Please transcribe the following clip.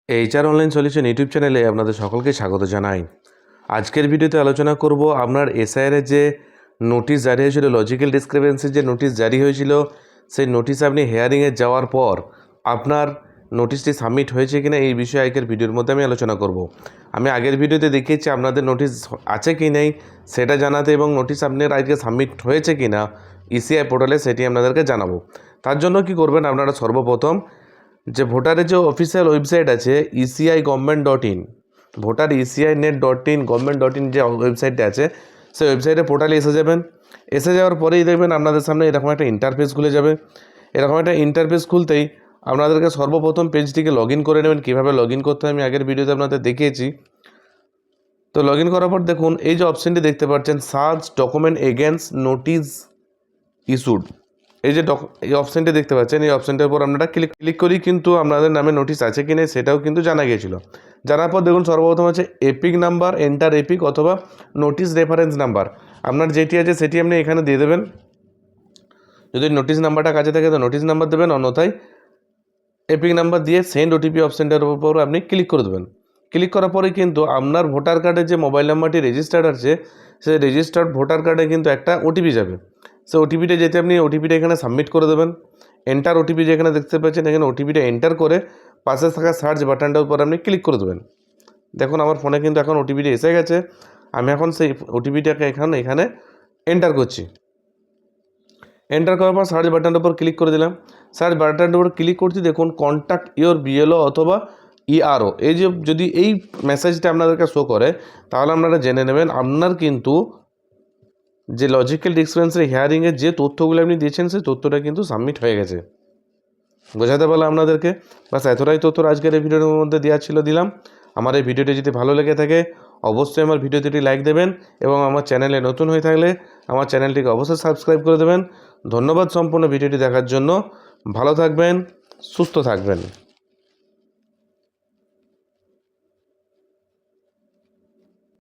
HR online solution YouTube চ্যানেলে আপনাদের সকলকে স্বাগত জানাই। আজকের ভিডিওতে আলোচনা করব আপনার এসআইআর যে নোটিশ জারি হয়েছিল, লজিক্যাল ডিসক্রিপেন্সির যে নোটিশ জারি হয়েছিল, সেই নোটিশ আপনি হেয়ারিংয়ে যাওয়ার পর আপনার নোটিশটি সাবমিট হয়েছে কিনা এই বিষয়ে আজকের ভিডিওর মধ্যে আমি আলোচনা করব। আমি আগের ভিডিওতে দেখিয়েছি আপনাদের নোটিশ আছে কি নেই সেটা জানাতে, এবং নোটিশ আপনার আজকে সাবমিট হয়েছে কিনা ইসিআই পোর্টালে সেটি আপনাদেরকে জানাবো। তার জন্য কি করবেন, আপনারা সর্বপ্রথম যে ভোটারের যে অফিসিয়াল ওয়েবসাইট আছে eci government.in, voter eci.net.in government.in যে ওয়েবসাইটটা আছে সেই ওয়েবসাইটে পোর্টালে এসে যাবেন। এসে যাওয়ার পরেই দেখবেন আপনাদের সামনে এরকম একটা ইন্টারফেস খুলে যাবে। এরকম একটা ইন্টারফেস খুলতেই আপনাদেরকে সর্বপ্রথম পেজটিকে লগ ইন করে নেবেন। কীভাবে লগ ইন করতে হয় আমি আগের ভিডিওতে আপনাদের দেখিয়েছি। তো লগ ইন করার পর দেখুন এই যে অপশানটি দেখতে পাচ্ছেন, search document against notice issued, এই যে এই অপশানটি দেখতে পাচ্ছেন, এই অপশানটার উপর আপনারা ক্লিক করি কিন্তু আপনাদের নামে নোটিশ আছে কি না সেটাও কিন্তু জানা গিয়েছিল। জানার পর দেখুন সর্বপ্রথম আছে এপিক নাম্বার, এন্টার এপিক অথবা নোটিশ রেফারেন্স নাম্বার। আপনার যেটি আছে সেটি আপনি এখানে দিয়ে দেবেন। যদি নোটিশ নাম্বারটা কাছে থাকে তো নোটিশ নাম্বার দেবেন, অন্যথায় এপিক নাম্বার দিয়ে সেন্ড ওটিপি অপশানটার উপর আপনি ক্লিক করে দেবেন। ক্লিক করার পরে কিন্তু আপনার ভোটার কার্ডের যে মোবাইল নাম্বারটি রেজিস্টার্ড আছে সেই রেজিস্টার্ড ভোটার কার্ডে কিন্তু একটা ওটিপি যাবে। সেই ওটিপিটা যেতে আপনি ওটিপিটা এখানে সাবমিট করে দেবেন। এন্টার ওটিপি যেখানে দেখতে পাচ্ছেন এখানে ওটিপিটা এন্টার করে পাশে থাকা সার্চ বাটনটার উপর আপনি ক্লিক করে দেবেন। দেখুন আমার ফোনে কিন্তু এখন ওটিপিটা এসে গেছে। আমি এখন সেই ওটিপিটাকে এখানে এন্টার করছি। এন্টার করার পর সার্চ বাটনটার উপর ক্লিক করে দিলাম। সার্চ বাটনটার উপর ক্লিক করছি, দেখুন কন্ট্যাক্ট ইওর বিএলও অথবা ইআরও, এই যে যদি এই মেসেজটা আপনাদেরকে শো করে তাহলে আপনারা জেনে নেবেন আপনার কিন্তু যে লজিক্যাল ডিসক্রিপেন্সির হিয়ারিংয়ের যে তথ্যগুলো আপনি দিয়েছেন সেই তথ্যটা কিন্তু সাবমিট হয়ে গেছে। বোঝাতে পারলাম আপনাদেরকে। বাস এতটাই তথ্য আজকের এই ভিডিওর মধ্যে দেওয়া ছিল, দিলাম। আমার এই ভিডিওটি যদি ভালো লেগে থাকে অবশ্যই আমার ভিডিওটি লাইক দেবেন, এবং আমার চ্যানেলে নতুন হয়ে থাকলে আমার চ্যানেলটিকে অবশ্যই সাবস্ক্রাইব করে দেবেন। ধন্যবাদ সম্পূর্ণ ভিডিওটি দেখার জন্য। ভালো থাকবেন, সুস্থ থাকবেন।